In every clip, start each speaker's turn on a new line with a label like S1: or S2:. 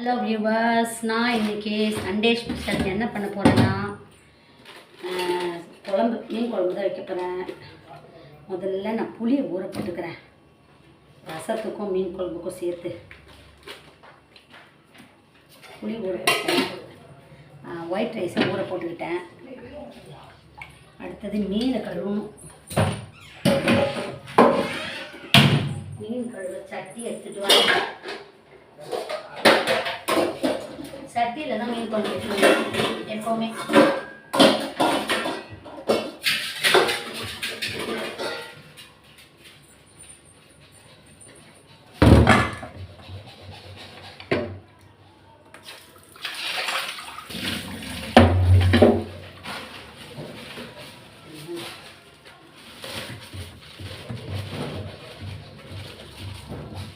S1: Hello viewers, நான் இன்றைக்கி Sunday special என்ன பண்ண போகிறேன்னா மீன் குழம்பு தான் வைக்க போகிறேன். முதல்ல நான் புளியை ஊற போட்டுக்கிறேன். ரசத்துக்கும் மீன் குழம்புக்கும் சேர்த்து புளி ஊற போட்டேன். ஒயிட் ரைஸை ஊற போட்டுக்கிட்டேன். அடுத்தது மீனை கழுவணும். மீன் கழுவ சட்டி எடுத்துகிட்டு வாங்க. சட்டியில் தான் மீன் குழம்பு வைக்கணும் எப்போவுமே.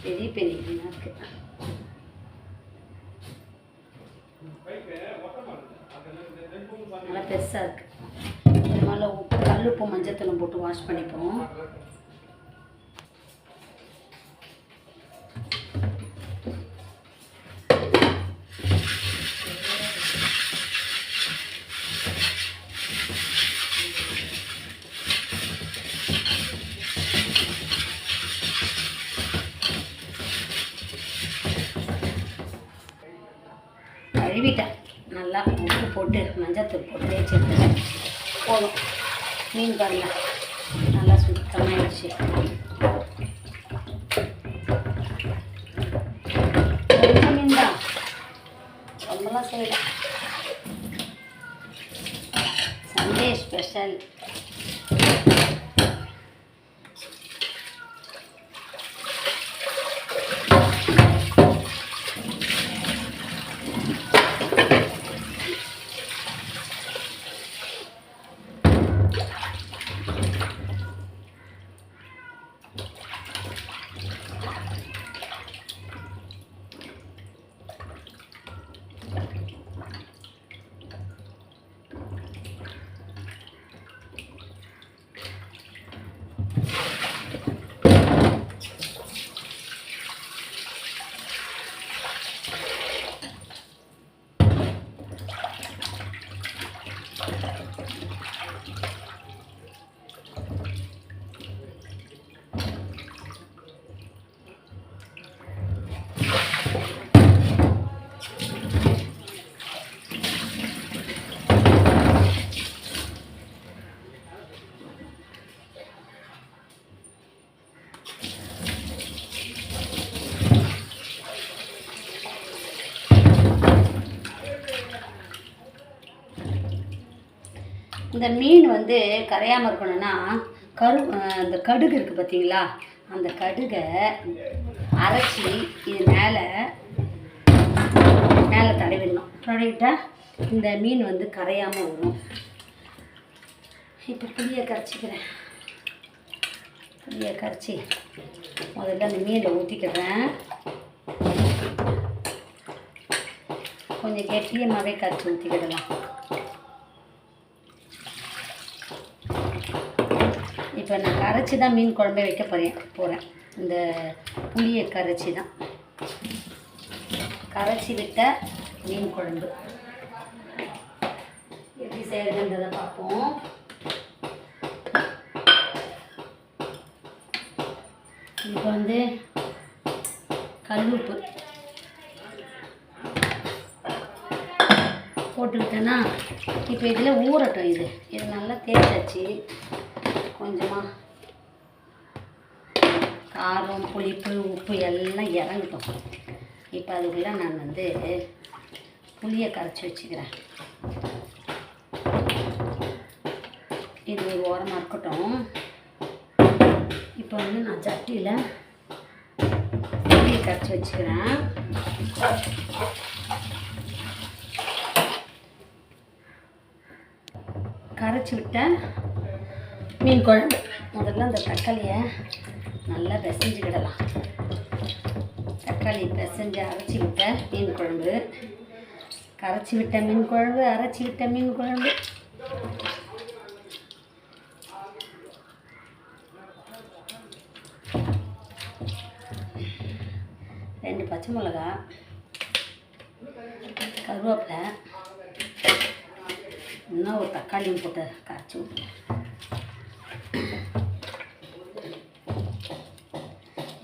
S1: பெரிய பெரிய மீனாக இருக்குது. நல்லா பெருசாக இருக்குது. இது மேலே உப்பு, கல் உப்பு, மஞ்சத்தூள் போட்டு வாஷ் பண்ணிப்போம். கழுவிட்டேன். நல்லா உப்பு போட்டு மஞ்சத்தூள் போட்டு தேய்ச்சிருக்கேன். போதும். மீன் பாருங்க நல்லா சுத்தமாகிடுச்சு. மீன் தான் ரொம்பலாம் செய்யல. Sunday special. இந்த மீன் வந்து கரையாமல் இருக்கணும்னா அந்த கடுகு இருக்குது பார்த்தீங்களா, அந்த கடுகை அரைச்சி இது மேலே தடவிடணும். தடவிட்டால் இந்த மீன் வந்து கரையாமல் வரும். இப்போ புளியை கரைச்சிக்கிறேன். புளியை கரைச்சி முதல்ல அந்த மீனை ஊற்றிக்கிறேன். கொஞ்சம் கெட்டியமாகவே கரைச்சி ஊற்றிக்கிடலாம். இப்போ நான் கரைச்சி தான் மீன் குழம்பே வைக்க போகிறேன். இந்த புளியை கரைச்சி விட்ட மீன் குழம்பு எப்படி செய்யறதுன்றதை பார்ப்போம். இப்போ வந்து கல்லுப்பு போட்டுக்கிட்டேன்னா இப்போ இதில் ஊறட்டும். இது நல்லா தேய்ச்சாச்சு. கொஞ்சமாக காரம், புளிப்பு, உப்பு எல்லாம் இறங்கட்டும். இப்போ அதுக்குள்ளே நான் வந்து புளியை கரைச்சி வச்சுக்கிறேன். இது ஒரு ஓரமாக இருக்கட்டும். இப்போ வந்து நான் சட்டியில் புளியை கரைச்சி வச்சுக்கிறேன். கரைச்சி விட்டேன் மீன் குழம்பு. முதல்ல அந்த தக்காளியை நல்லா பிசைஞ்சுக்கிடலாம். தக்காளி பிசைஞ்சு அரைச்சி விட்ட மீன் குழம்பு, கரைச்சி விட்ட மீன் குழம்பு, அரைச்சி விட்ட மீன் குழம்பு. ரெண்டு பச்சை மிளகா, கருவேப்பிலை, இன்னும் ஒரு தக்காளியும் போட்டு காய்ச்சி விட்டு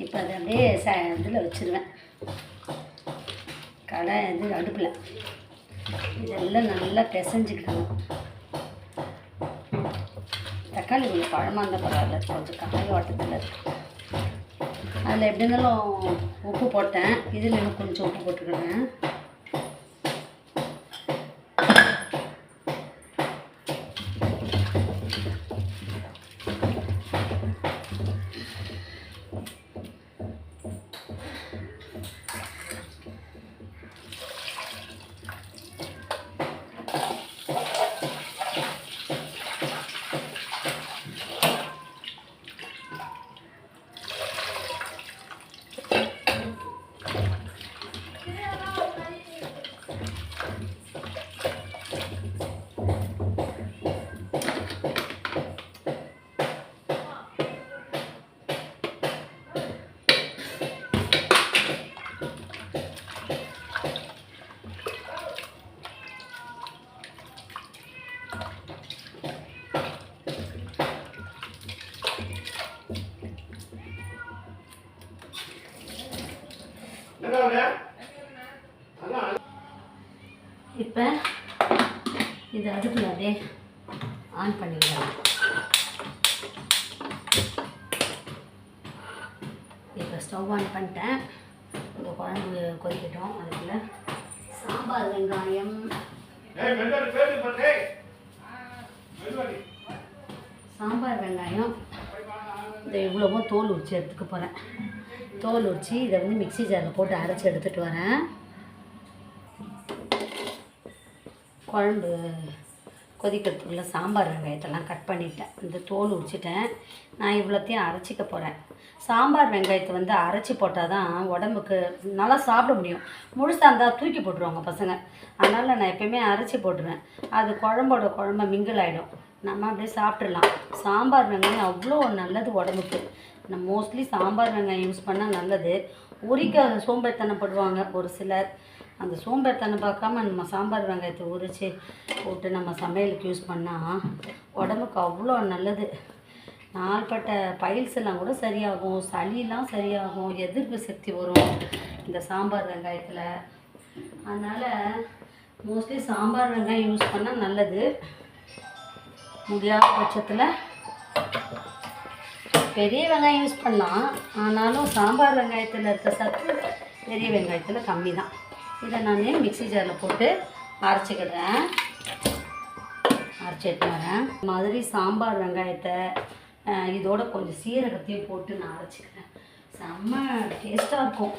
S1: இப்போ அதை அப்படியே இதில் வச்சுருவேன். இது அடுப்பில் இதெல்லாம் நல்லா பிசைஞ்சிக்கணும். தக்காளி கொஞ்சம் பழமாக இருந்தால் பரவாயில்ல, கொஞ்சம் காய் வாட்டத்தில் இருக்குது. அதில் எப்படி இருந்தாலும் உப்பு போட்டேன், இதில் இன்னும் கொஞ்சம் உப்பு போட்டுக்கிறேன். இப்போ இது அடுப்பில் அப்படியே ஆன் பண்ணிக்கலாம். இப்போ ஸ்டவ் ஆன் பண்ணிட்டேன். இந்த குழம்பு கொதிக்கட்டும். அதுக்குள்ள சாம்பார் வெங்காயம், இதை இவ்வளவோ தோல் உரித்து எடுத்துக்க போகிறேன். தோல் உரித்து இதை வந்து மிக்ஸி ஜாரில் போட்டு அரைச்சி எடுத்துகிட்டு வரேன். குழம்பு கொதிக்கிறதுக்குள்ள சாம்பார் வெங்காயத்தெல்லாம் கட் பண்ணிட்டேன். இந்த தோல் உரிச்சிட்டேன். நான் இவ்வளோத்தையும் அரைச்சிக்க போகிறேன். சாம்பார் வெங்காயத்தை வந்து அரைச்சி போட்டால் தான் உடம்புக்கு நல்லா சாப்பிட முடியும். முழுசாக இருந்தால் தூக்கி போட்டுருவாங்க பசங்க. அதனால் நான் எப்போயுமே அரைச்சி போட்டுருவேன். அது குழம்ப மிங்கிள் ஆகிடும். நம்ம அப்படியே சாப்பிட்றலாம். சாம்பார் வெங்காயம் அவ்வளோ நல்லது உடம்புக்கு. நான் மோஸ்ட்லி சாம்பார் வெங்காயம் யூஸ் பண்ணால் நல்லது. உரிக்க சோம்பேறித்தனப்படுவாங்க ஒரு சிலர். அந்த சோம்பேறித்தனம் பார்க்காம நம்ம சாம்பார் வெங்காயத்தை உரித்து போட்டு நம்ம சமையலுக்கு யூஸ் பண்ணால் உடம்புக்கு அவ்வளோ நல்லது. நாள்பட்ட பைல்ஸ் எல்லாம் கூட சரியாகும், சளியெல்லாம் சரியாகும், எதிர்ப்பு சக்தி வரும் இந்த சாம்பார் வெங்காயத்தில். அதனால் மோஸ்ட்லி சாம்பார் வெங்காயம் யூஸ் பண்ணால் நல்லது. முடியாத பட்சத்தில் பெரிய வெங்காயம் யூஸ் பண்ணலாம். ஆனாலும் சாம்பார் வெங்காயத்தில் இருக்க சத்து பெரிய வெங்காயத்தில் கம்மி தான். இதை நான் மிக்ஸி ஜாரில் போட்டு அரைச்சிக்கிடுறேன். அரைச்சி எடுத்து வரேன். இந்த மாதிரி சாம்பார் வெங்காயத்தை இதோட கொஞ்சம் சீரகத்தையும் போட்டு நான் அரைச்சிக்கிறேன். செம்ம டேஸ்ட்டாக இருக்கும்.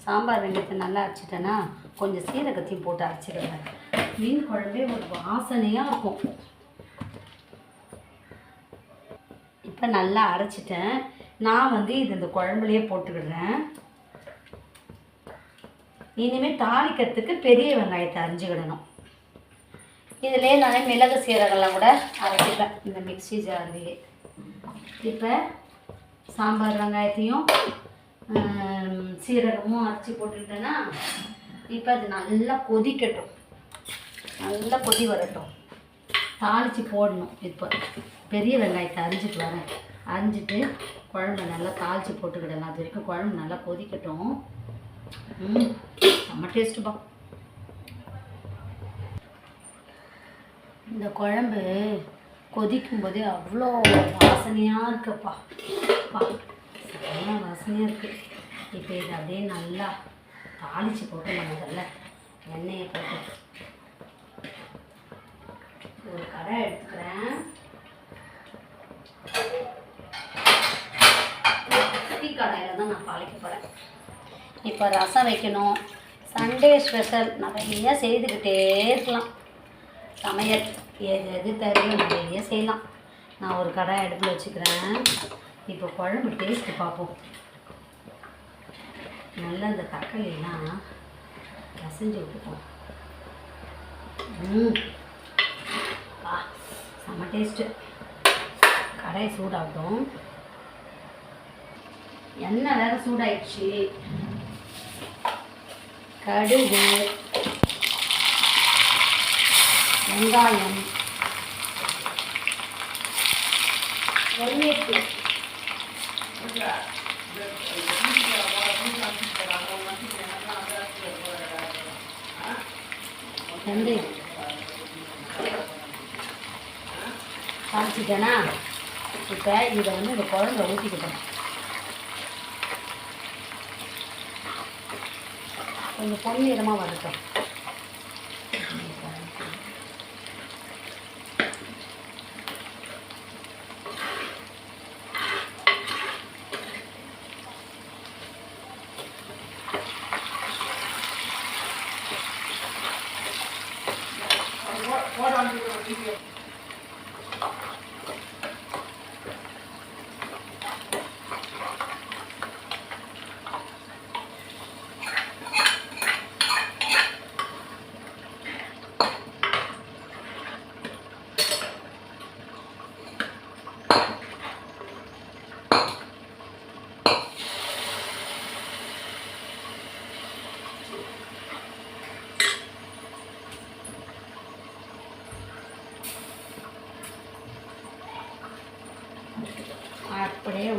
S1: சாம்பார் வெங்காயத்தை நல்லா அரைச்சிட்டேன்னா கொஞ்சம் சீரகத்தையும் போட்டு அரைச்சிக்கிறேன். மீன் குழம்பே ஒரு வாசனையாக இருக்கும். இப்போ நல்லா அரைச்சிட்டேன். நான் வந்து இது இந்த குழம்புலையே போட்டுக்கிடுறேன். இனிமேல் தாளிக்கிறதுக்கு பெரிய வெங்காயத்தை அரிஞ்சிக்கிடணும். இதிலே நான் மிளகு சீரகம்லாம் கூட அரைச்சிப்பேன் இந்த மிக்ஸி ஜார்லேயே. இப்போ சாம்பார் வெங்காயத்தையும் சீரகமும் அரைச்சி போட்டுக்கிட்டேன்னா இப்போ அது நல்லா கொதிக்கட்டும். நல்லா கொதி வரட்டும். தாளித்து போடணும். இப்போ பெரிய வெங்காயத்தை அரிஞ்சிட்டு வரேன். அரிஞ்சிட்டு குழம்பு நல்லா தாளித்து போட்டுக்கிடலாம். அது வரைக்கும் குழம்பு நல்லா கொதிக்கட்டும். செம்ம டேஸ்ட்டுப்பா. இந்த குழம்பு கொதிக்கும் போதே அவ்வளோ வாசனையாக இருக்குப்பா. செம்ம வாசனையாக இருக்குது. இப்போ இதை அப்படியே நல்லா தாளித்து போட்டு முதல்ல எண்ணெயை போட்டு ஒரு கடை எடுத்துக்கிறேன். டீ கடாயில் தான் நான் தாளிக்க போகிறேன். இப்போ ரசம் வைக்கணும். சண்டே ஸ்பெஷல் நிறைய செய்துக்கிட்டே இருக்கலாம். சமையல் எது தெரியும் நிறைய செய்யலாம். நான் ஒரு கடாய் அடுப்பில் வச்சுக்கிறேன். இப்போ குழம்பு டேஸ்ட்டு பார்ப்போம். நல்லா இந்த தக்காளியெல்லாம் கசைஞ்சு விட்டுப்போம். செம்ம டேஸ்ட்டு. கடாய் சூடாகட்டும். எண்ணெய் வேறு சூடாயிடுச்சு. கடுகு, வெங்காயம், கருவேப்பிலை, வெந்தயம் காமிச்சிட்டேனா. இப்போ இதை வந்து இந்த குழம்புல ஊற்றிக்கிட்டேன். கொஞ்சம் பொன்னிறமாக வரட்டும். அப்படியே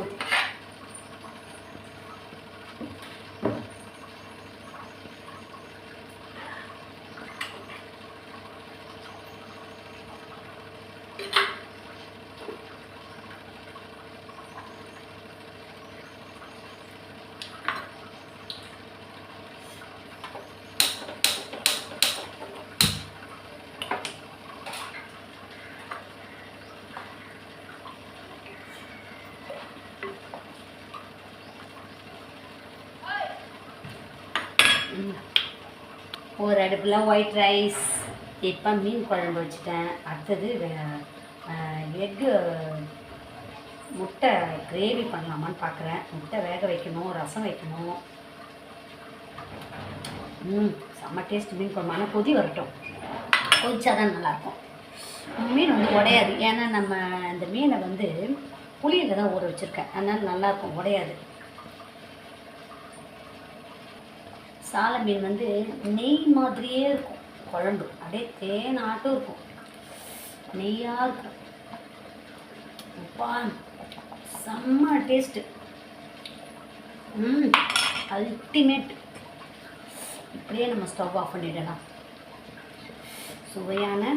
S1: ஒரு அடுப்பில் ஒயிட் ரைஸ். இப்போ மீன் குழம்பு வச்சுட்டேன். அடுத்தது எக்கு முட்டை கிரேவி பண்ணலாமான்னு பார்க்குறேன். முட்டை வேக வைக்கணும், ரசம் வைக்கணும். செம்ம டேஸ்ட் மீன் குழம்பு. ஆனால் கொதி வரட்டும், கொதிச்சா தான் நல்லாயிருக்கும். மீன் வந்து உடையாது. ஏன்னா நம்ம இந்த மீனை வந்து புளியில் தான் ஊற வச்சுருக்கேன், அதனால் நல்லாயிருக்கும், உடையாது. சாலை மீன் வந்து நெய் மாதிரியே இருக்கும் குழம்பு, அப்படியே தேனாட்டும் இருக்கும், நெய்யாக இருக்கும். அப்பா செம்ம டேஸ்ட்டு, அல்டிமேட். இப்படியே நம்ம ஸ்டவ் ஆஃப் பண்ணிடலாம். சுவையான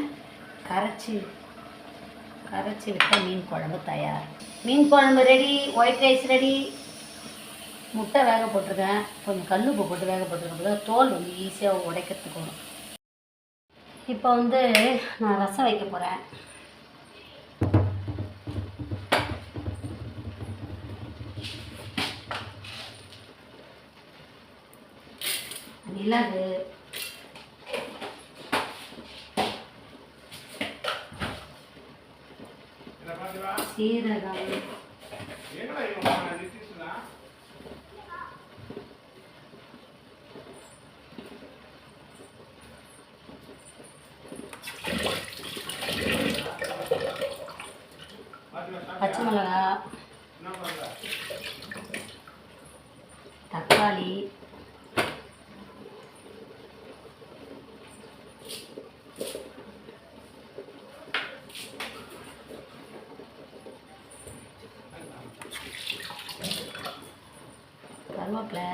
S1: கரைச்சி விட்ட மீன் குழம்பு தயார். மீன் குழம்பு ரெடி, ஒயிட் ரைஸ் ரெடி. முட்டை வேக போட்டிருக்கேன், கொஞ்சம் கல் உப்பு போட்டு வேக போட்டிருக்கேன், தோல் வந்து ஈஸியாக உடைக்கிறதுக்கு வரும். இப்போ வந்து நான் ரசம் வைக்க போகிறேன். மிளகு, சீரகம், பச்சை மிளகா, தக்காளி, கருவேப்பிலை,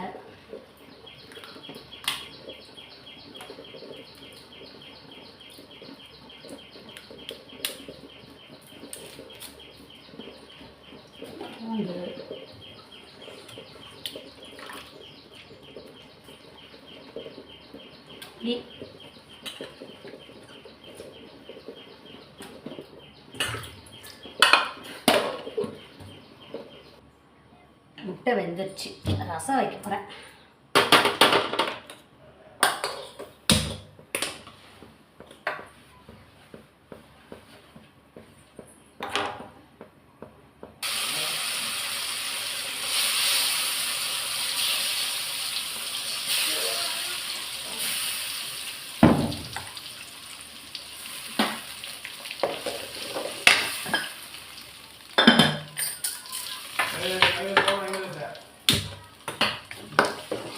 S1: பூண்டு, முட்டை வெந்துருச்சு. ரசம் வைக்க போகிறேன்.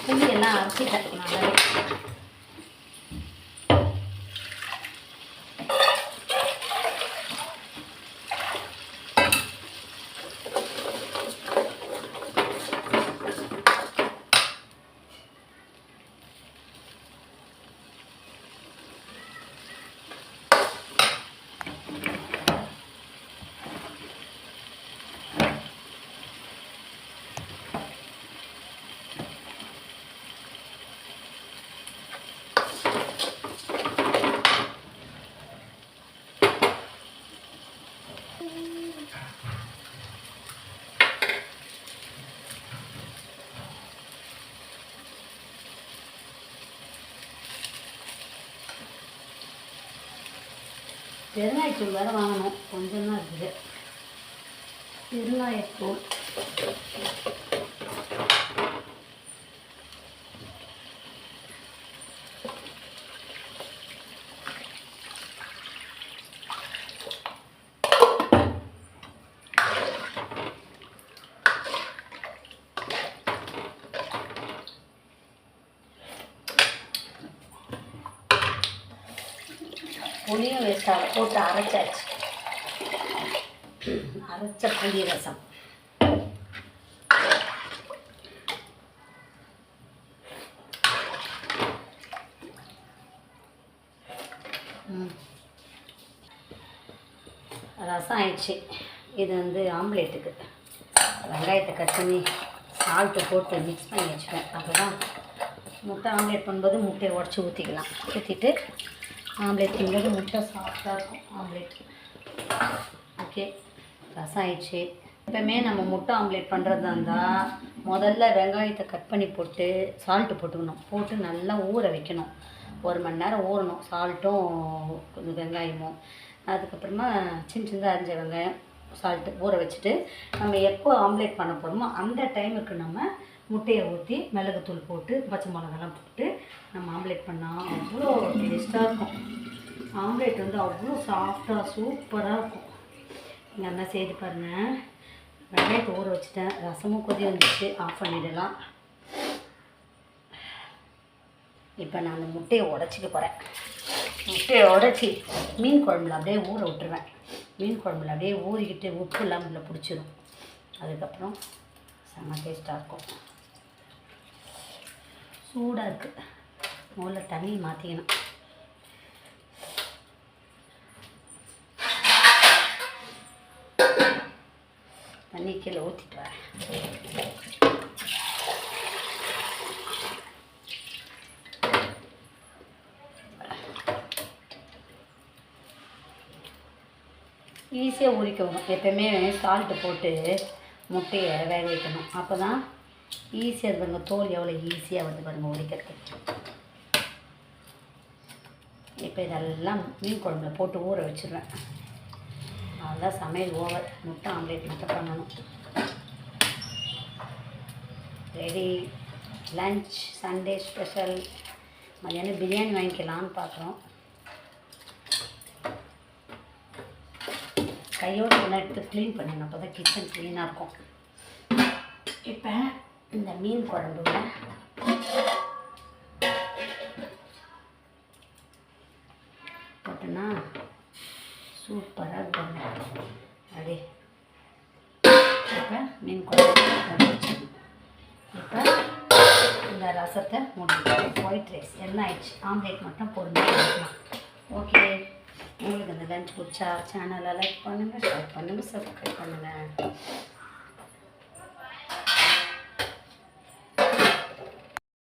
S1: புளியெல்லாம் அரைச்சிட்டேன் நல்லாவே. பெருங்காயத்தூள் வேறு வாங்கணும், கொஞ்சம் தான் இருக்குது. பெருங்காயத்தூள் புளியும் வேஸ்ட்டாக போட்டு அரைச்சாச்சு. அரைச்ச புளி ரசம். ரசம் ஆயிடுச்சு. இது வந்து ஆம்லேட்டுக்கு வெங்காயத்தை கட் பண்ணி சால்ட்டு போட்டு மிக்ஸ் பண்ணி வச்சுப்பேன். அப்போ தான் முட்டை ஆம்லேட் பண்ணும்போது முட்டையை உடச்சி ஊற்றிக்கலாம். ஊற்றிட்டு ஆம்லேட் பண்ணும்போது முட்டை சாஃப்டாக இருக்கும் ஆம்லேட். ஓகே, ரசம் ஆயிடுச்சு. எப்போவுமே நம்ம முட்டை ஆம்லேட் பண்ணுறதா இருந்தால் முதல்ல வெங்காயத்தை கட் பண்ணி போட்டு சால்ட்டு போட்டுக்கணும். போட்டு நல்லா ஊற வைக்கணும். 1 மணி நேரம் ஊறணும், சால்ட்டும் வெங்காயமும். அதுக்கப்புறமா சின்னதாக அரிஞ்ச வெங்காயம் சால்ட்டு ஊற வச்சுட்டு நம்ம எப்போ ஆம்லேட் பண்ண போகிறோமோ அந்த டைமுக்கு நம்ம முட்டையை ஊற்றி மிளகுத்தூள் போட்டு பச்சை மிளகாலாம் போட்டு நம்ம ஆம்லேட் பண்ணால் அவ்வளோ டேஸ்ட்டாக இருக்கும். ஆம்லேட் வந்து அவ்வளோ சாஃப்டாக சூப்பராக இருக்கும். நீங்கள் என்ன செய்து பாருங்கள். வெங்காயத்தை ஊற வச்சுட்டேன், ரசமும் கொதி வந்துச்சு, ஆஃப் பண்ணிடலாம். இப்போ நான் அந்த முட்டையை உடச்சிக்க போகிறேன். முட்டையை உடச்சி மீன் குழம்புல அப்படியே ஊற விட்டுருவேன். மீன் குழம்புல அப்படியே ஊறிக்கிட்டு உப்பு இல்லாமல் உள்ள பிடிச்சிடும். அதுக்கப்புறம் செம்ம டேஸ்ட்டாக இருக்கும். சூடாக இருக்குது. முதல்ல தண்ணி மாற்றிக்கணும். தண்ணி கீழே ஊற்றிட்டு வரேன். ஈஸியாக ஊறிக்கணும். எப்போயுமே சால்ட்டு போட்டு முட்டையை வேக வைக்கணும். அப்போ தான் ஈஸியாக பாருங்கள், தோல் எவ்வளோ ஈஸியாக வந்து பாருங்கள் உரிக்கிறதுக்கு. இப்போ இதெல்லாம் மீன் குழம்புல போட்டு ஊற வச்சுருவேன். அதுதான் சமையல் ஓவர். முட்டை ஆம்லேட் மட்டும் பண்ணணும். ரெடி. Lunch Sunday special. மதியானம் பிரியாணி வாங்கிக்கலான்னு பார்க்குறோம். கையோடு எல்லாம் எடுத்து க்ளீன் பண்ணணும். அப்போ தான் கிச்சன் க்ளீனாக இருக்கும். இப்போ இந்த மீன் குழம்புல போட்டோன்னா சூப்பராக இருக்கும். அப்படி இப்போ மீன் குழம்பு. இப்போ இந்த ரசத்தை முடிஞ்சிடும். ஒயிட் ரைஸ் எல்லாம் ஆயிடுச்சு. ஆம்லேட் மட்டும் போடுங்க. ஓகே, உங்களுக்கு இந்த லஞ்ச் பிடிச்சா சேனலை லைக் பண்ணுங்கள், ஷேர் பண்ணுங்கள், சப்ஸ்கிரைப் பண்ணுங்கள்.